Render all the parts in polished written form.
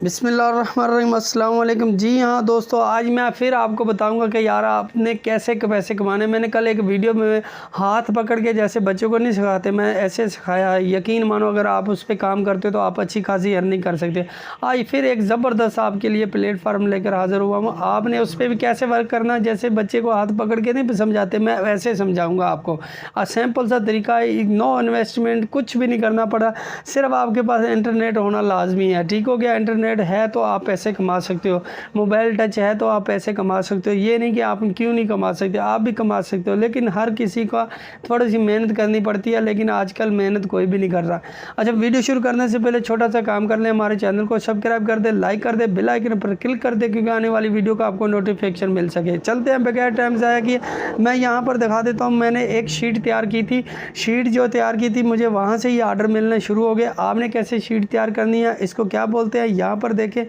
बिस्मिल्लाहिर्रहमानिर्रहीम, अस्सलाम वालेकुम। जी हाँ दोस्तों, आज मैं फिर आपको बताऊंगा कि यार आपने कैसे पैसे कमाने। मैंने कल एक वीडियो में हाथ पकड़ के जैसे बच्चों को नहीं सिखाते, मैं ऐसे सिखाया है। यकीन मानो अगर आप उस पर काम करते हो तो आप अच्छी खासी अर्निंग कर सकते। आज फिर एक ज़बरदस्त आपके लिए प्लेटफार्म लेकर हाज़िर हुआ हूँ। आपने उस पर भी कैसे वर्क करना, जैसे बच्चे को हाथ पकड़ के नहीं समझाते, मैं वैसे समझाऊँगा आपको। सिंपल सा तरीका है, नो इन्वेस्टमेंट, कुछ भी नहीं करना पड़ा, सिर्फ आपके पास इंटरनेट होना लाजमी है। ठीक हो गया, इंटरनेट है तो आप पैसे कमा सकते हो, मोबाइल टच है तो आप पैसे कमा सकते हो। ये नहीं कि आप क्यों नहीं कमा सकते, आप भी कमा सकते हो, लेकिन हर किसी का थोड़ी सी मेहनत करनी पड़ती है, लेकिन आजकल मेहनत कोई भी नहीं कर रहा। अच्छा, वीडियो शुरू करने से पहले छोटा सा काम कर लें, हमारे चैनल को सब्सक्राइब कर दे, लाइक कर दे, बेल आइकन पर क्लिक कर दे, क्योंकि आने वाली वीडियो का आपको नोटिफिकेशन मिल सके। चलते हैं बगैर टाइम ज़ाया किए, मैं यहाँ पर दिखा देता हूँ। मैंने एक शीट तैयार की थी, शीट जो तैयार की थी मुझे वहाँ से ही आर्डर मिलने शुरू हो गए। आपने कैसे शीट तैयार करनी है, इसको क्या बोलते हैं, यहाँ पर देखें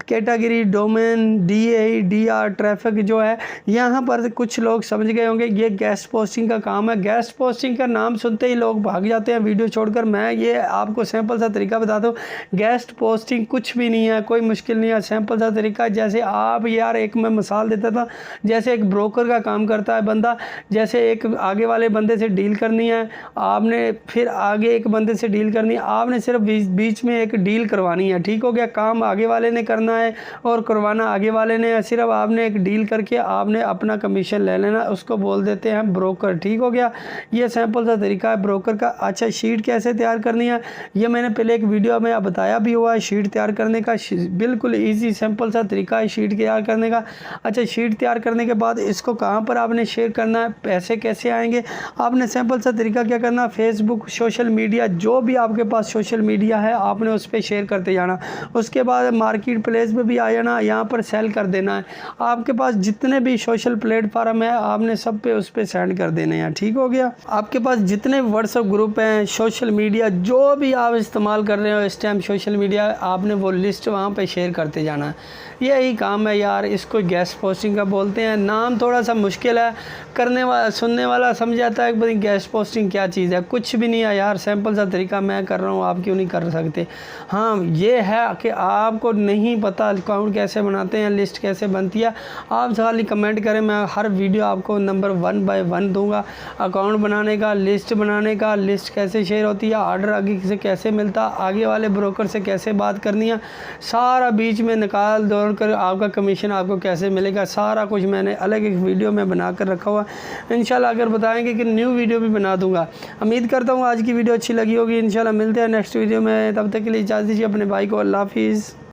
कैटेगरी, डोमेन, DAR, ट्रैफिक जो है, यहाँ पर कुछ लोग समझ गए होंगे ये गेस्ट पोस्टिंग का काम है। गेस्ट पोस्टिंग का नाम सुनते ही लोग भाग जाते हैं वीडियो छोड़कर। मैं ये आपको सिंपल सा तरीका बताता हूँ, गेस्ट पोस्टिंग कुछ भी नहीं है, कोई मुश्किल नहीं है, सिंपल सा तरीका। जैसे आप यार, एक मैं मिसाल देता था, जैसे एक ब्रोकर का काम करता है बंदा, जैसे एक आगे वाले बंदे से डील करनी है आपने, फिर आगे एक बंदे से डील करनी है आपने, सिर्फ बीच में एक डील करवानी है। ठीक हो गया, काम आगे वाले ने करना है और करवाना आगे वाले ने, सिर्फ आपने एक डील करके आपने अपना कमीशन ले लेना, उसको बोल देते हैं ब्रोकर। ठीक हो गया, ये सिंपल सा तरीका है ब्रोकर का। अच्छा, शीट कैसे तैयार करनी है, ये मैंने पहले एक वीडियो में बताया भी हुआ है। शीट तैयार करने का बिल्कुल ईजी सिंपल सा तरीका है शीट तैयार करने का। अच्छा, शीट तैयार करने के बाद इसको कहाँ पर आपने शेयर करना है, पैसे कैसे आएंगे, आपने सिंपल सा तरीका क्या करना, फेसबुक, सोशल मीडिया, जो भी आपके पास सोशल मीडिया है आपने उस पर शेयर करते जाना। उसके बाद मार्केट प्लेस पे भी आ जाना, यहाँ पर सेल कर देना है। आपके पास जितने भी सोशल प्लेटफार्म है आपने सब पे उस पर सेंड कर देने हैं। ठीक हो गया, आपके पास जितने व्हाट्सएप ग्रुप हैं, सोशल मीडिया जो भी आप इस्तेमाल कर रहे हो इस टाइम सोशल मीडिया, आपने वो लिस्ट वहाँ पे शेयर करते जाना है। यही काम है यार, इसको गेस्ट पोस्टिंग का बोलते हैं। नाम थोड़ा सा मुश्किल है, करने वाला सुनने वाला समझ जाता है कि भाई गेस्ट पोस्टिंग क्या चीज़ है, कुछ भी नहीं है यार, सिंपल सा तरीका मैं कर रहा हूँ, आप क्यों नहीं कर सकते। हाँ, ये है कि आपको नहीं पता अकाउंट कैसे बनाते हैं, लिस्ट कैसे बनती है, आप खाली कमेंट करें, मैं हर वीडियो आपको नंबर 1 बाय 1 दूंगा। अकाउंट बनाने का, लिस्ट बनाने का, लिस्ट कैसे शेयर होती है, ऑर्डर आगे से कैसे मिलता, आगे वाले ब्रोकर से कैसे बात करनी है, सारा बीच में निकाल दौड़ कर आपका कमीशन आपको कैसे मिलेगा, सारा कुछ मैंने अलग एक वीडियो में बना कर रखा हुआ। इंशाल्लाह अगर बताएंगे कि न्यू वीडियो भी बना दूंगा। उम्मीद करता हूँ आज की वीडियो अच्छी लगी होगी। इंशाल्लाह मिलते हैं नेक्स्ट वीडियो में, तब तक के लिए इजाज़त दीजिए अपने भाई को। अल्लाह हाफिज़।